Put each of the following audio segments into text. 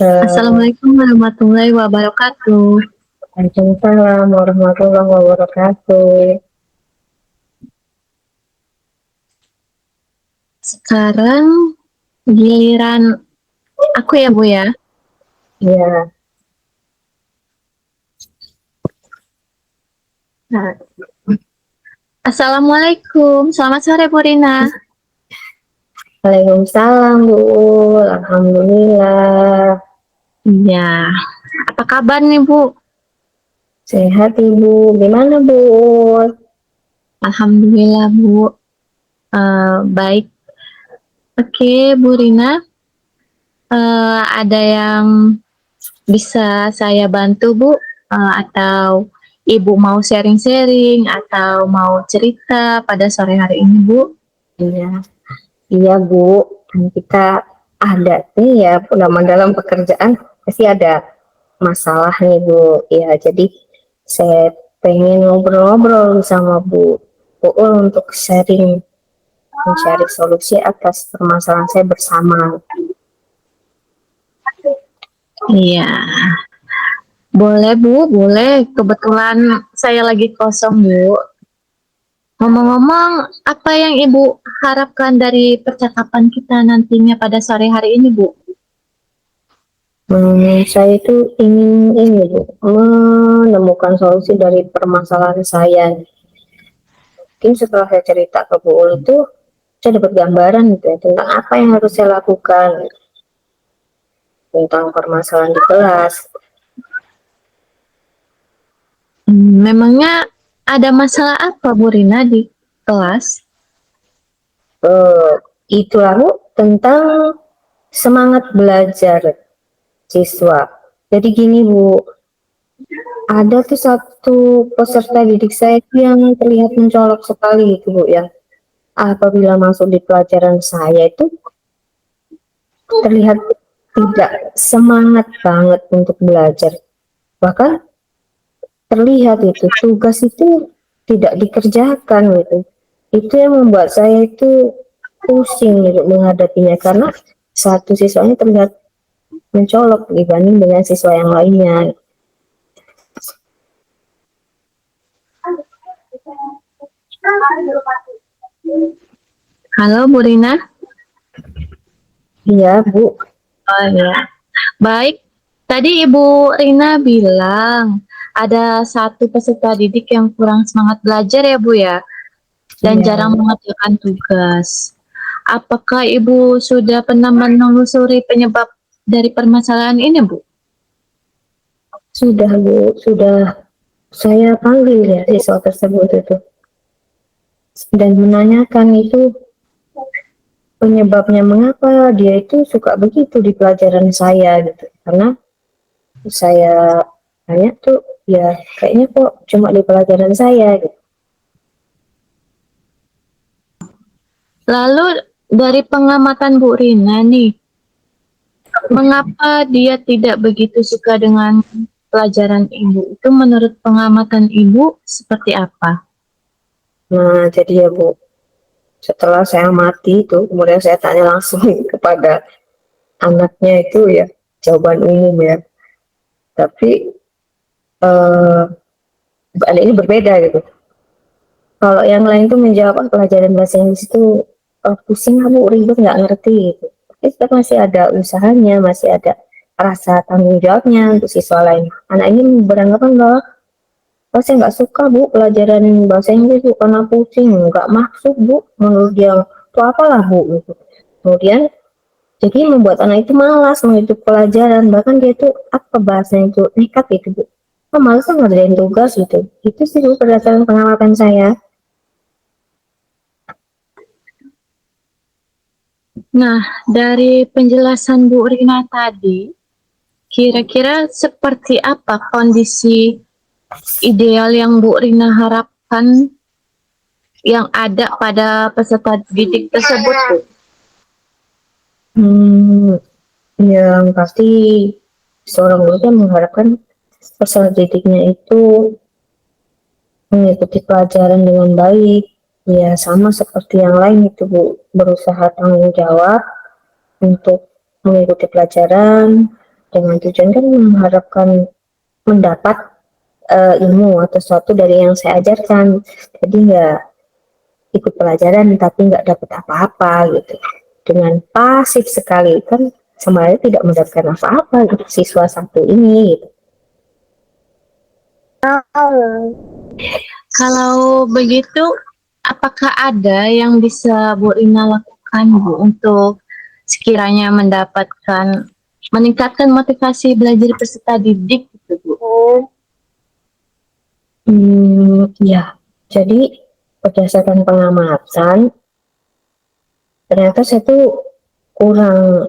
Halo, Assalamualaikum warahmatullahi wabarakatuh. Waalaikumsalam warahmatullahi wabarakatuh. Sekarang giliran aku ya, Bu ya. Ya, Nah, Assalamualaikum. Selamat sore, Bu Rina. Waalaikumsalam Bu. Alhamdulillah. Iya. Apa kabar nih, Bu? Sehat Ibu. Gimana Bu? Alhamdulillah, Bu. Baik. Oke, Bu Rina. Ada yang bisa saya bantu, Bu? Atau Ibu mau sharing-sharing atau mau cerita pada sore hari ini, Bu? Iya, iya Bu. Kan kita ada nih ya, nama dalam pekerjaan pasti ada masalah nih Bu. Ya, jadi saya pengen ngobrol-ngobrol sama Bu untuk sharing, mencari solusi atas permasalahan saya bersama. Iya. Boleh Bu, boleh. Kebetulan saya lagi kosong Bu. Ngomong-ngomong, apa yang Ibu harapkan dari percakapan kita nantinya pada sore hari ini Bu? Saya itu ingin ini Bu, menemukan solusi dari permasalahan saya. Mungkin setelah saya cerita ke Bu Ul itu, saya dapat gambaran gitu ya, tentang apa yang harus saya lakukan, tentang permasalahan di kelas. Memangnya ada masalah apa Bu Rina di kelas? Eh, itu lalu tentang semangat belajar siswa. Jadi gini Bu, ada tuh satu peserta didik saya yang terlihat mencolok sekali itu Bu ya. Apabila masuk di pelajaran saya itu terlihat tidak semangat banget untuk belajar. Bahkan terlihat itu tugas itu tidak dikerjakan gitu. Itu yang membuat saya itu pusing gitu menghadapinya karena satu siswanya terlihat mencolok dibanding dengan siswa yang lainnya. Halo Bu Rina? Iya Bu, Oh ya. Baik, tadi Ibu Rina bilang ada satu peserta didik yang kurang semangat belajar ya Bu ya? Dan iya jarang mengerjakan tugas. Apakah Ibu sudah pernah menelusuri penyebab dari permasalahan ini, Bu? sudah Bu, sudah saya panggil ya siswa tersebut itu dan menanyakan itu penyebabnya mengapa dia itu suka begitu di pelajaran saya gitu. Karena saya tanya tuh ya kayaknya kok cuma di pelajaran saya gitu. Lalu dari pengamatan Bu Rina nih, mengapa dia tidak begitu suka dengan pelajaran Ibu? Itu menurut pengamatan Ibu seperti apa? Nah jadi ya Bu, setelah saya mati itu kemudian saya tanya langsung kepada anaknya itu ya, jawaban umum ya, tapi eh, ini berbeda gitu. Kalau yang lain tuh menjawab pelajaran bahasa Inggris itu pusing kamu ribet nggak ngerti gitu. Tapi tetap masih ada usahanya, masih ada rasa tanggung jawabnya untuk siswa lain. Anak ini beranggapan bahwa oh, saya nggak suka Bu pelajaran bahasa Inggris Bu karena pusing, nggak masuk Bu menurut dia. Itu apalah Bu gitu. Kemudian jadi membuat anak itu malas mengikuti pelajaran, bahkan dia itu apa bahasanya itu nekat gitu Bu. Oh, malas ngerjain tugas gitu. Itu sih Bu berdasarkan pengamatan saya. Nah, dari penjelasan Bu Rina tadi, kira-kira seperti apa kondisi ideal yang Bu Rina harapkan yang ada pada peserta didik tersebut, Bu? Hmm, yang pasti seorang guru kan mengharapkan peserta didiknya itu mengikuti pelajaran dengan baik. Ya sama seperti yang lain itu Bu, berusaha tanggung jawab untuk mengikuti pelajaran, dengan tujuan kan mengharapkan mendapat ilmu atau sesuatu dari yang saya ajarkan. Jadi nggak ikut pelajaran tapi nggak dapat apa-apa gitu. Dengan pasif sekali kan sebenarnya tidak mendapatkan apa-apa gitu, siswa satu ini gitu. Kalau begitu, apakah ada yang bisa Bu Rina lakukan Bu untuk sekiranya meningkatkan motivasi belajar peserta didik gitu Bu? Ya, jadi berdasarkan pengamatan ternyata saya tuh kurang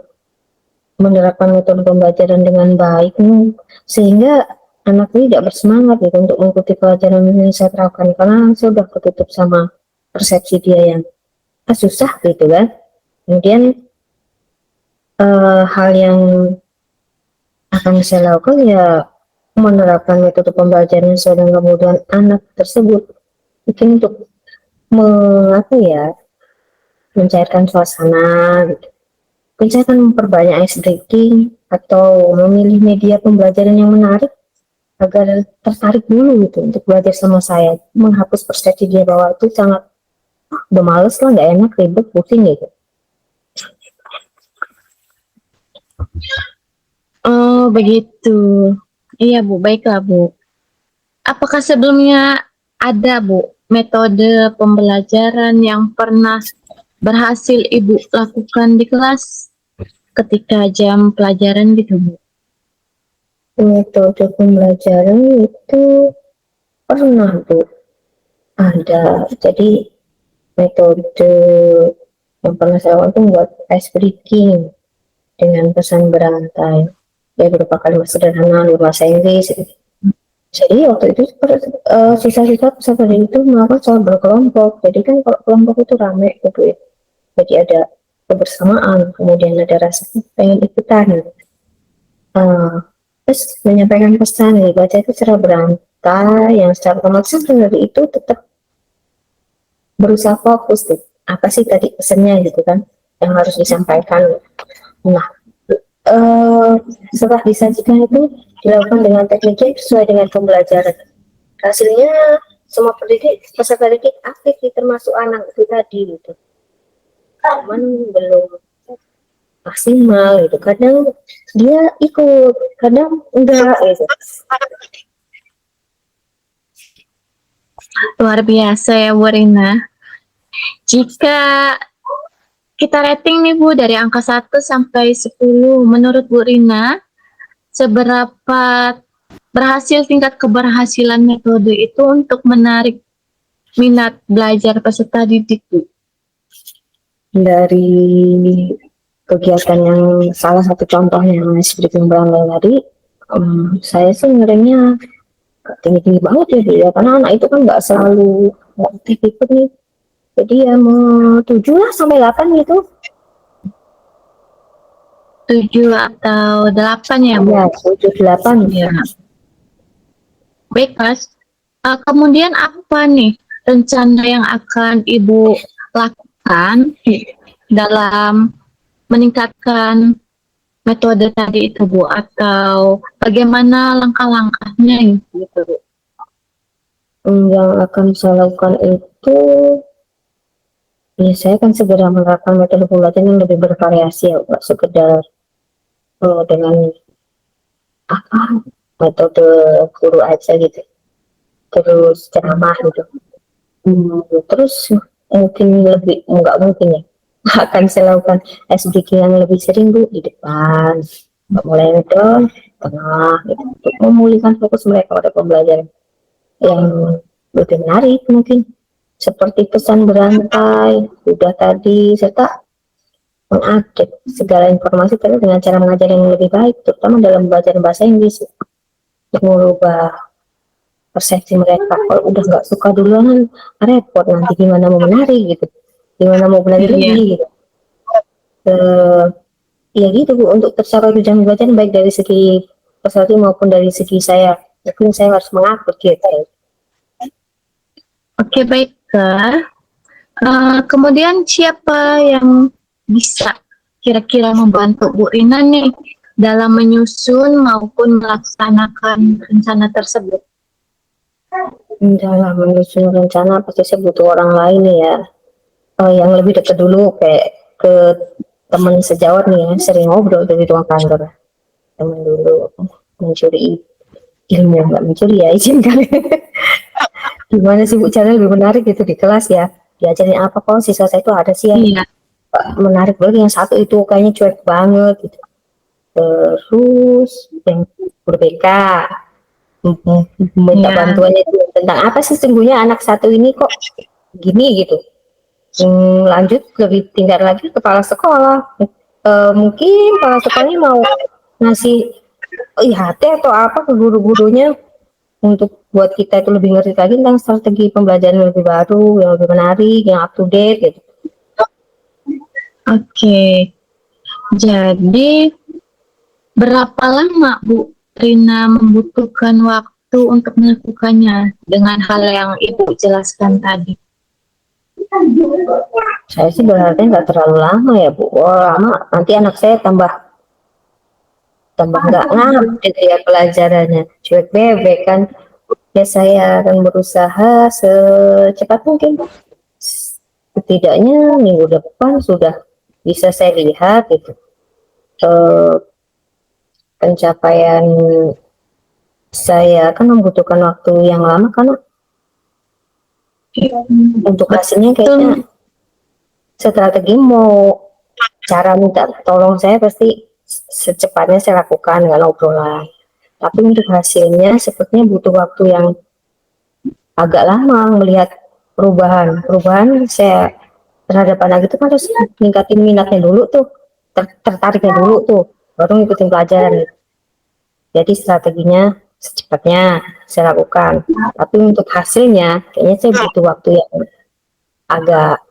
menerapkan metode pembelajaran dengan baik nih, sehingga anak ini tidak bersemangat gitu untuk mengikuti pelajaran yang saya terapkan karena saya sudah ketutup sama persepsi dia yang susah gitu kan. Kemudian hal yang akan saya lakukan ya menerapkan metode pembelajaran sesuai dengan kebutuhan anak tersebut, mungkin untuk mengapa ya, mencairkan suasana gitu. Saya akan memperbanyak ice breaking atau memilih media pembelajaran yang menarik agar tertarik dulu gitu untuk belajar sama saya, menghapus persepsi dia bahwa itu sangat udah males lah, nggak enak, ribet, pusing gitu. Oh begitu. Iya Bu, baiklah Bu. Apakah sebelumnya ada Bu metode pembelajaran yang pernah berhasil Ibu lakukan di kelas ketika jam pelajaran gitu Bu? Metode pembelajaran itu pernah Bu, ada. Jadi metode yang pernah saya lakukan itu buat ice breaking dengan pesan berantai, ya berupa kalimat sederhana di bahasa Inggris. Jadi waktu itu sisa-sisa peserta didik itu melakukan sholat berkelompok. Jadi kan kalau kelompok itu rame gitu ya. Jadi ada kebersamaan, kemudian ada rasa pengen ikutan. Uh, Terus menyampaikan pesan, dibaca itu secara berantai, yang secara otomatis dari itu tetap berusaha fokus tuh. Apa sih tadi pesannya gitu kan, yang harus disampaikan. Nah, uh, setelah disajikan itu dilakukan dengan tekniknya sesuai dengan pembelajaran. Hasilnya semua peserta didik aktif, termasuk anak itu tadi gitu. Cuman belum maksimal gitu. Kadang dia ikut, kadang enggak gitu. Luar biasa ya Bu Rina. Jika kita rating nih Bu dari angka 1 sampai 10, menurut Bu Rina, seberapa berhasil tingkat keberhasilan metode itu untuk menarik minat belajar peserta didik Bu? Dari kegiatan yang salah satu contohnya yang seperti yang beranggal tadi, saya sih ngerinya tinggi-tinggi banget ya, karena anak itu kan nggak selalu aktif ikut nih. Jadi ya mau 7 lah sampai 8 gitu. 7 atau 8 ya Bu? Ya, 7, 8. Ya. Baik Mas. Kemudian apa nih rencana yang akan Ibu lakukan dalam meningkatkan metode tadi itu Bu, atau bagaimana langkah-langkahnya gitu Bu? Yang akan saya lakukan itu, ya saya akan segera menerapkan metode pembelajaran yang lebih bervariasi ya, nggak sekedar dengan metode guru aja gitu, terus ceramah gitu. Terus mungkin lebih, nggak mungkin ya, akan saya lakukan SBK yang lebih sering Bu di depan, mulai middle, tengah gitu, untuk memulihkan fokus mereka pada pembelajaran yang lebih menarik mungkin, seperti pesan berantai sudah tadi, serta mengupdate segala informasi tadi dengan cara mengajar yang lebih baik, terutama dalam belajar bahasa Inggris, untuk mengubah persepsi mereka. Kalau udah nggak suka duluan repot, nanti gimana mau menarik gitu, gimana mau belajar lagi gitu. Ya gitu Bu, untuk tercapai tujuan belajar baik dari segi peserta maupun dari segi saya, mungkin saya harus mengupdate gitu. Oke, baiklah. Kemudian siapa yang bisa kira-kira membantu Bu Rina nih dalam menyusun maupun melaksanakan rencana tersebut? Dalam menyusun rencana pasti saya butuh orang lain ya, yang lebih dekat dulu, kayak ke teman sejawat nih ya, sering ngobrol dari ruang kantor. Teman dulu mencuri ilmu, nggak mencuri ya, izin kali. Gimana sih Bu cara lebih menarik gitu di kelas ya? Diajarin apa kok siswa saya itu ada sih yang Iya, menarik banget, yang satu itu kayaknya cuek banget gitu. Terus yang berbeda minta iya. bantuannya itu tentang apa sih sesungguhnya anak satu ini kok gini gitu. Lanjut lebih tingkat lagi kepala sekolah. Mungkin kepala sekolahnya mau ngasih IHT atau apa ke guru-gurunya untuk buat kita itu lebih ngerti lagi tentang strategi pembelajaran yang lebih baru, yang lebih menarik, yang up to date gitu. Oke. Jadi berapa lama Bu Rina membutuhkan waktu untuk melakukannya dengan hal yang Ibu jelaskan tadi? Saya sih berharapnya nggak terlalu lama ya Bu. Oh, lama nanti anak saya tambah tambah nggak ngupdate ya pelajarannya, cuek bebek kan. Ya saya akan berusaha secepat mungkin. Setidaknya minggu depan sudah bisa saya lihat itu eh, pencapaian saya kan membutuhkan waktu yang lama karena untuk hasilnya kayaknya Betul. strategi mau cara minta tolong saya pasti secepatnya saya lakukan dengan obrolan. Tapi untuk hasilnya sepertinya butuh waktu yang agak lama melihat perubahan. Perubahan saya terhadap anak itu kan harus ningkatin minatnya dulu tuh, tertariknya dulu tuh, baru ngikutin pelajaran. Jadi strateginya secepatnya saya lakukan. Tapi untuk hasilnya kayaknya saya butuh waktu yang agak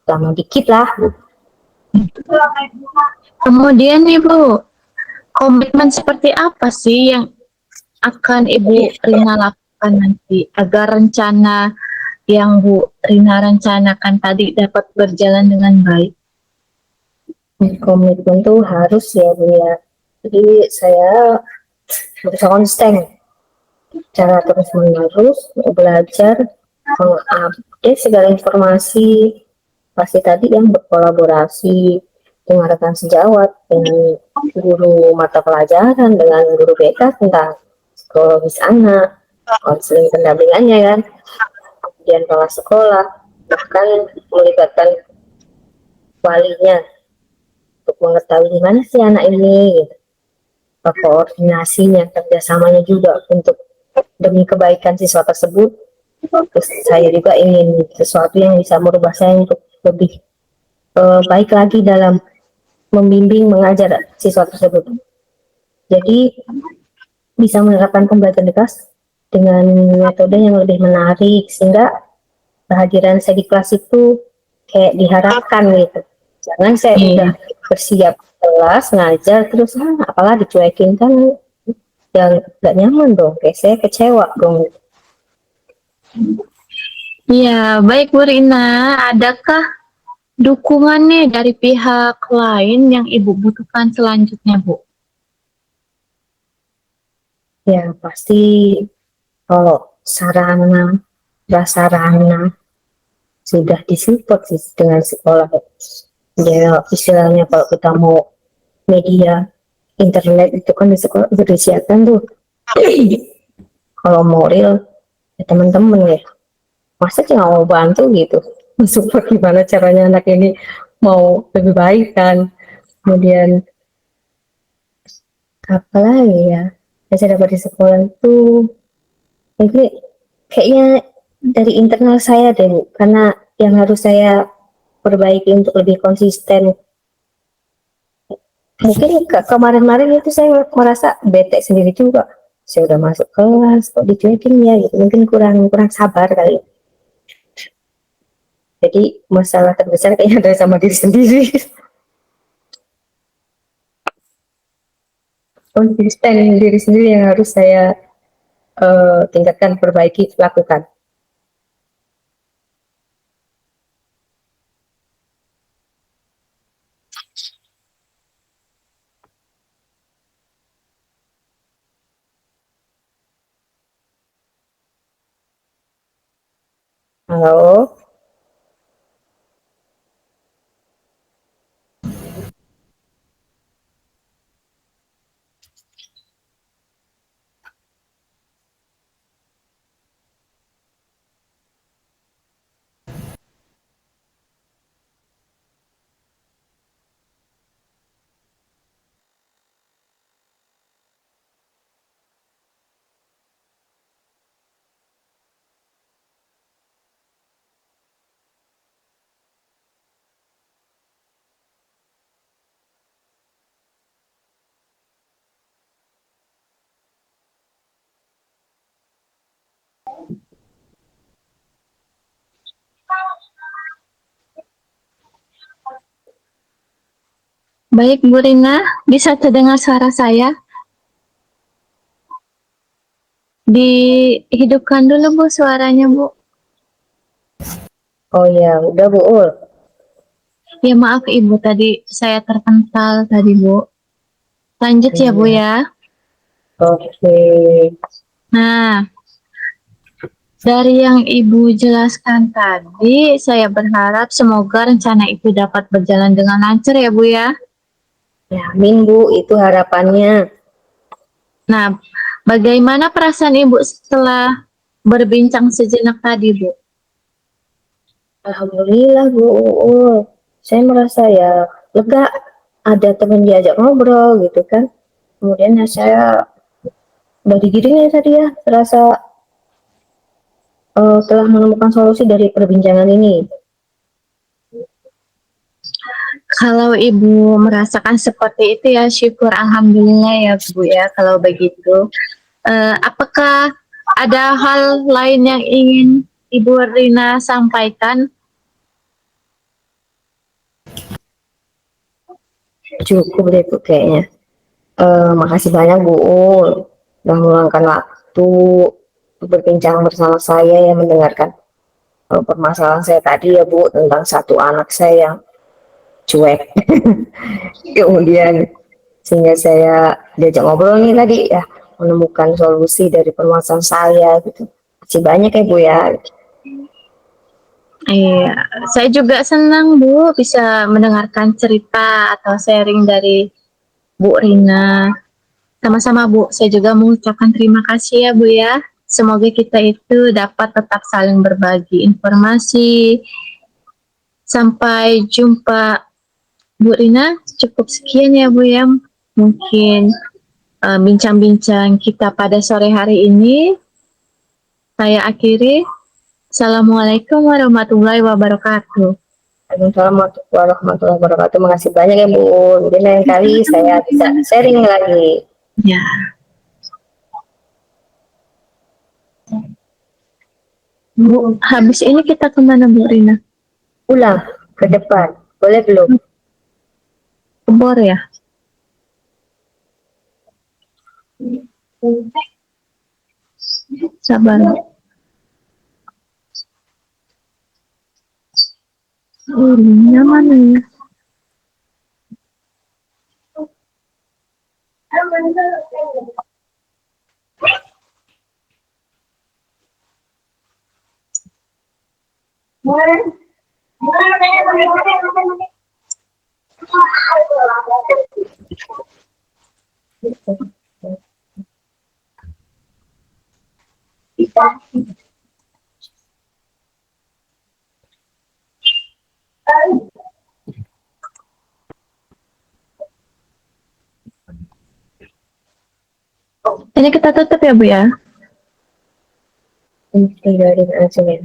lama dikit lah. Kemudian nih Bu, komitmen seperti apa sih yang akan Ibu Rina lakukan nanti agar rencana yang Bu Rina rencanakan tadi dapat berjalan dengan baik? Komitmen tuh harus ya Bu ya. Jadi saya berusaha konsisten, cara terus menerus belajar, mengupdate segala informasi, pasti tadi yang berkolaborasi dengan rekan sejawat, dengan guru mata pelajaran, dengan guru BK tentang psikologis anak, konseling pendampingannya kan, kemudian kepala sekolah, bahkan melibatkan walinya untuk mengetahui di mana sih anak ini, gitu. Koordinasinya, kerjasamanya juga untuk demi kebaikan siswa tersebut. Terus saya juga ingin sesuatu yang bisa merubah saya untuk lebih baik lagi dalam membimbing mengajar siswa tersebut. Jadi bisa menerapkan pembelajaran di kelas dengan metode yang lebih menarik sehingga kehadiran saya di kelas itu kayak diharapkan gitu. Jangan saya udah Iya. bersiap kelas ngajar terus apalah dicuekin kan yang gak nyaman dong, kayak saya kecewa dong. Iya, baik Bu Rina. Adakah dukungan nih dari pihak lain yang Ibu butuhkan selanjutnya, Bu? Ya pasti kalau sarana prasarana sudah disupport sih dengan sekolah. Ya istilahnya kalau kita mau media internet itu kan di sekolah udah disiapkan tuh. Kalau mau real ya teman-teman ya, masa sih nggak mau bantu gitu, support gimana caranya anak ini mau lebih baik kan. Kemudian apa lagi ya yang saya dapat di sekolah itu mungkin kayaknya dari internal saya deh Bu, karena yang harus saya perbaiki untuk lebih konsisten. Mungkin kemarin-kemarin itu saya merasa bete sendiri juga, saya udah masuk kelas kok dicuekin ya gitu, mungkin kurang kurang sabar kali. Jadi masalah terbesar kayaknya ada sama diri sendiri. Konsisten diri sendiri yang harus saya tingkatkan, perbaiki, lakukan. Halo, Baik, Bu Rina, bisa terdengar suara saya? Dihidupkan dulu, Bu, suaranya, Bu. oh ya, udah Bu Ul. Ya, maaf Ibu, tadi saya terpental tadi, Bu. Lanjut ya, Bu, Iya, ya. oke. Nah, dari yang Ibu jelaskan tadi, saya berharap semoga rencana itu dapat berjalan dengan lancar ya, Bu, ya. Ya, amin Bu, itu harapannya. Nah, bagaimana perasaan Ibu setelah berbincang sejenak tadi, Bu? Alhamdulillah Bu Ul. Saya merasa ya lega, ada teman diajak ngobrol gitu kan. Kemudian ya saya dari dirinya tadi ya terasa telah menemukan solusi dari perbincangan ini. Kalau Ibu merasakan seperti itu ya syukur alhamdulillah ya Bu ya kalau begitu. Apakah ada hal lain yang ingin Ibu Rina sampaikan? Cukup deh Bu kayaknya. Makasih banyak Bu Ul udah meluangkan waktu untuk berbincang bersama saya yang mendengarkan permasalahan saya tadi ya Bu tentang satu anak saya yang cuek. Kemudian sehingga saya diajak ngobrol nih tadi ya menemukan solusi dari permasalahan saya gitu. Masih banyak ya Bu ya. Iya, saya juga senang Bu bisa mendengarkan cerita atau sharing dari Bu Rina. Sama-sama Bu, saya juga mengucapkan terima kasih ya Bu ya. Semoga kita itu dapat tetap saling berbagi informasi. Sampai jumpa Bu Rina, cukup sekian ya Bu ya. Mungkin bincang-bincang kita pada sore hari ini. Saya akhiri. Assalamualaikum warahmatullahi wabarakatuh. Assalamualaikum warahmatullahi wabarakatuh. Makasih banyak ya Bu. Mungkin lain kali saya bisa sharing lagi. Ya, Bu, habis ini kita kemana Bu Rina? Pulang ke depan. Boleh belum? Ke Bor ya? Sabar. Ini mana ya? Ini kita tutup ya Bu ya? Tinggalin aja ya.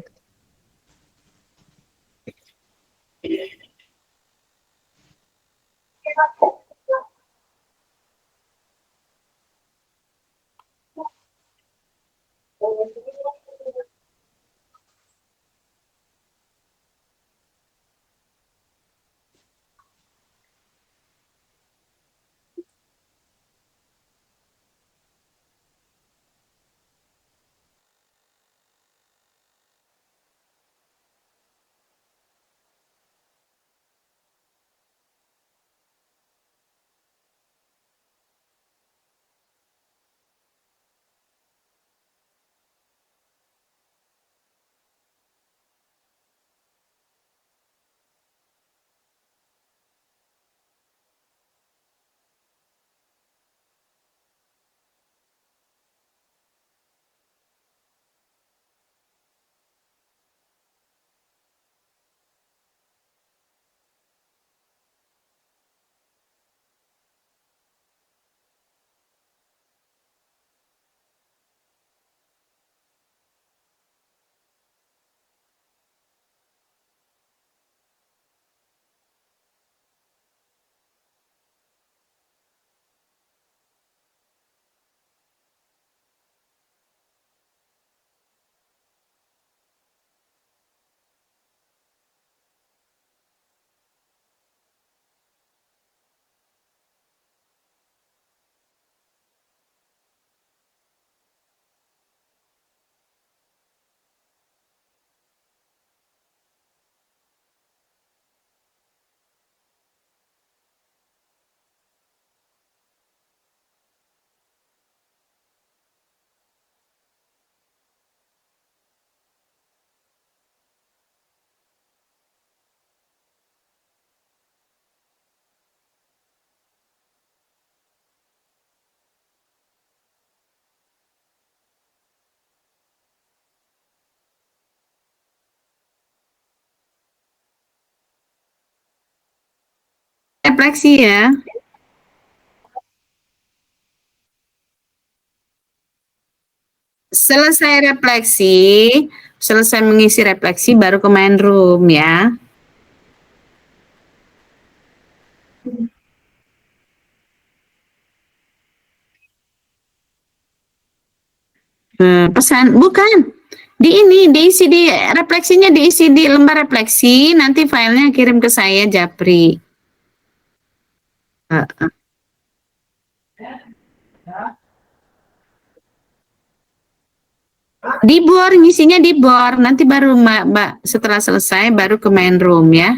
refleksi ya. Selesai mengisi refleksi baru ke main room ya. Pesan bukan diisi di refleksinya, diisi di lembar refleksi, nanti filenya kirim ke saya Japri. Di bor, ngisinya di bor, nanti baru Mbak setelah selesai baru ke main room ya.